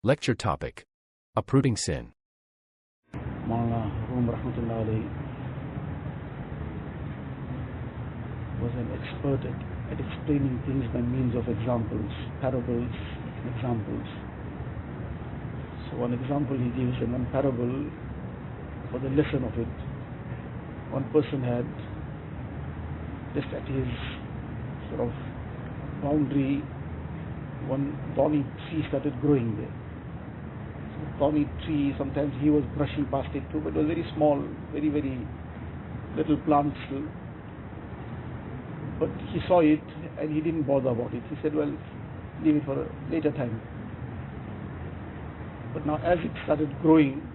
Lecture topic: Uprooting Sin. Maulana Rahmatullah alayhi was an expert at explaining things by means of examples, parables, examples. So one example he gives in one parable for the lesson of it. One person had just at his sort of boundary, one thorny tree started growing there. Thorny tree, sometimes he was brushing past it too, but it was very small, very, very little plant still. But he saw it and he didn't bother about it. He said, well, leave it for a later time. But now as it started growing,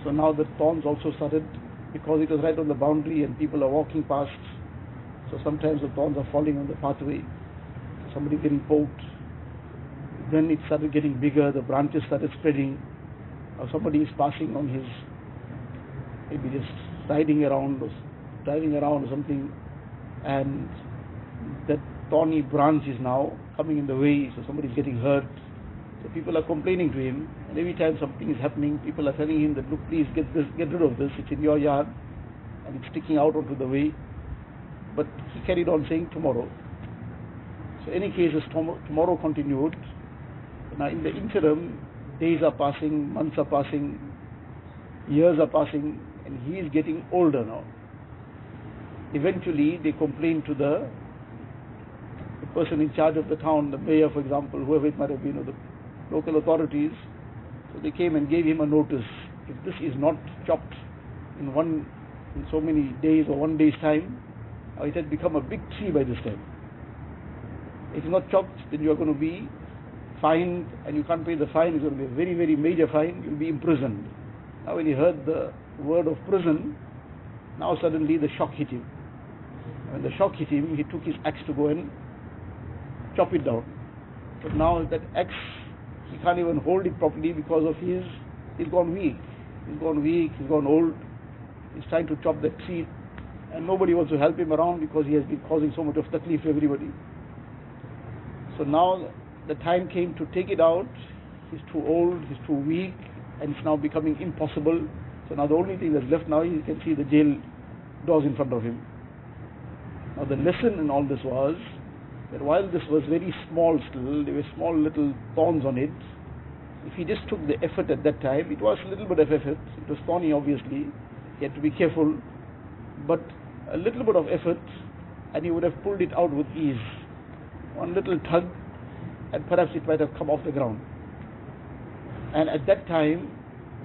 so now the thorns also started, because it was right on the boundary and people are walking past, so sometimes the thorns are falling on the pathway, somebody getting poked. Then it started getting bigger, the branches started spreading, or somebody is passing on his, maybe just riding around or driving around or something, and that thorny branch is now coming in the way, so somebody is getting hurt. So people are complaining to him, and every time something is happening, people are telling him that, look, please get rid of this, it's in your yard, and it's sticking out onto the way. But he carried on saying tomorrow. So any cases, tomorrow continued. Now in the interim, days are passing, months are passing, years are passing, and he is getting older now. Eventually they complained to the person in charge of the town, the mayor for example, whoever it might have been, or the local authorities. So they came and gave him a notice. If this is not chopped in so many days or one day's time, it had become a big tree by this time. If it's not chopped, then you are going to be fined, and you can't pay the fine. It's going to be a very, very major fine. You'll be imprisoned. Now when he heard the word of prison, now suddenly the shock hit him. When the shock hit him, he took his axe to go and chop it down. But now that axe, he can't even hold it properly because of he's gone weak. He's gone old. He's trying to chop that tree, and nobody wants to help him around because he has been causing so much of taklif to everybody. So now the time came to take it out. He's too old, he's too weak, and it's now becoming impossible. So now the only thing that's left now, you can see the jail doors in front of him. Now the lesson in all this was that while this was very small still, there were small little thorns on it. If he just took the effort at that time, it was a little bit of effort. It was thorny obviously, he had to be careful, but a little bit of effort and he would have pulled it out with ease. One little tug and perhaps it might have come off the ground. And at that time,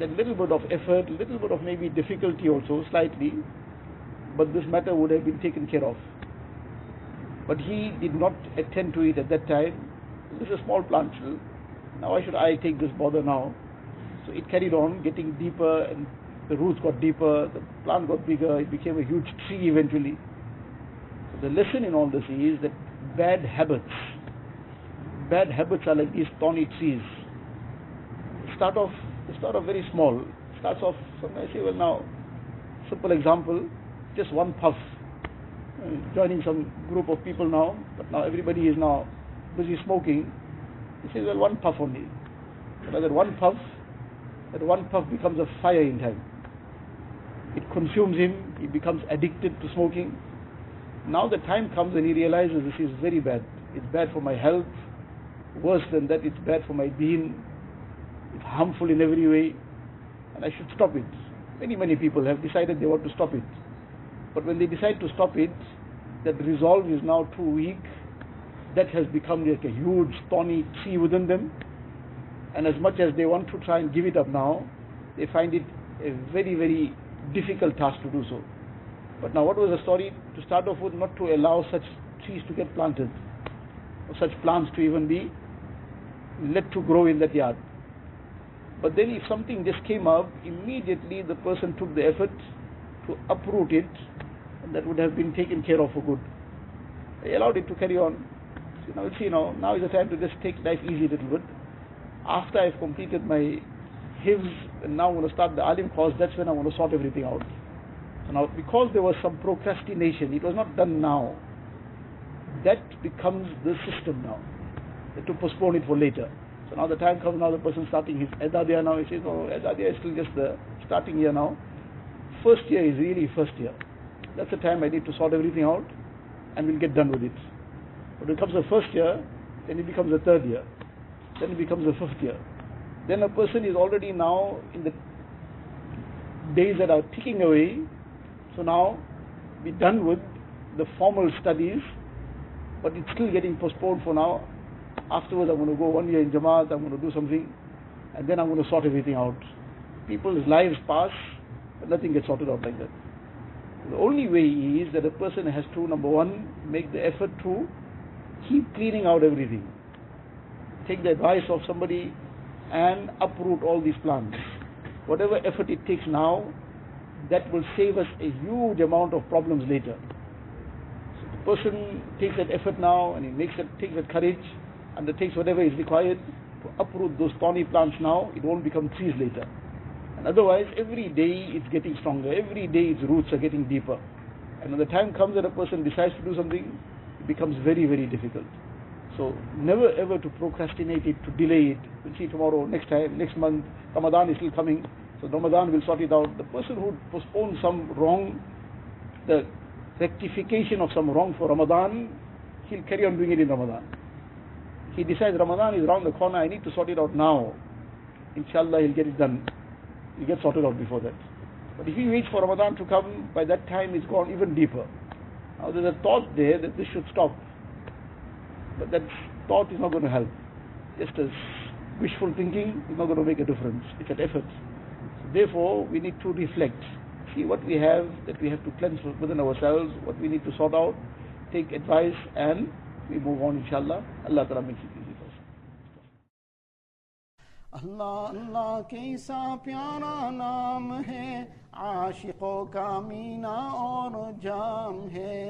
that little bit of effort, little bit of maybe difficulty also, slightly, but this matter would have been taken care of. But he did not attend to it at that time. This is a small plant still. Now why should I take this bother now? So it carried on getting deeper, and the roots got deeper, the plant got bigger, it became a huge tree eventually. So the lesson in all this is that bad habits are like these thorny trees. They start off very small. It starts off, sometimes I say, well now, simple example, just one puff. Joining some group of people now, but now everybody is now busy smoking. He says, well, one puff only. But that one puff becomes a fire in time. It consumes him, he becomes addicted to smoking. Now the time comes and he realizes this is very bad. It's bad for my health. Worse than that, it's bad for my deen. It's harmful in every way, and I should stop it. Many people have decided they want to stop it. But when they decide to stop it, that resolve is now too weak. That has become like a huge thorny tree within them. And as much as they want to try and give it up now, they find it a very, very difficult task to do so. But now what was the story? To start off with, not to allow such trees to get planted, or such plants to even be let to grow in that yard. But then if something just came up, immediately the person took the effort to uproot it, and that would have been taken care of for good. They allowed it to carry on. So now is the time to just take life easy a little bit. After I've completed my hifz, and now I'm going to start the alim course, that's when I want to sort everything out. So now, because there was some procrastination, it was not done now. That becomes the system now, to postpone it for later. So now the time comes, now the person starting his Edadiya now, he says, no, Edadiya is still just the starting year now. First year is really first year. That's the time I need to sort everything out and we'll get done with it. But when it comes the first year, then it becomes the third year. Then it becomes the fifth year. Then a person is already now in the days that are ticking away. So now we're done with the formal studies, but it's still getting postponed for now. Afterwards I'm going to go 1 year in Jamaat, I'm going to do something, and then I'm going to sort everything out. People's lives pass, but nothing gets sorted out like that. The only way is that a person has to, number one, make the effort to keep cleaning out everything. Take the advice of somebody and uproot all these plants. Whatever effort it takes now, that will save us a huge amount of problems later. So the person takes that effort now and he takes that courage, undertakes whatever is required to uproot those thorny plants now, it won't become trees later. And otherwise, every day it's getting stronger, every day its roots are getting deeper. And when the time comes that a person decides to do something, it becomes very, very difficult. So never ever to procrastinate it, to delay it. We'll see tomorrow, next time, next month, Ramadan is still coming, so Ramadan will sort it out. The person who postpones some wrong, the rectification of some wrong for Ramadan, he'll carry on doing it in Ramadan. He decides Ramadan is around the corner, I need to sort it out now. Inshallah, he'll get it done. He'll get sorted out before that. But if he waits for Ramadan to come, by that time it's gone even deeper. Now there's a thought there that this should stop. But that thought is not going to help. Just as wishful thinking is not going to make a difference. It's an effort. So therefore, we need to reflect. See what we have, that we have to cleanse within ourselves, what we need to sort out, take advice, and we move on, inshallah. Allah Ta'ala makes it easy for us. अल्लाह अल्लाह कैसा प्यारा नाम है, आशिकों का मीना और जाम है।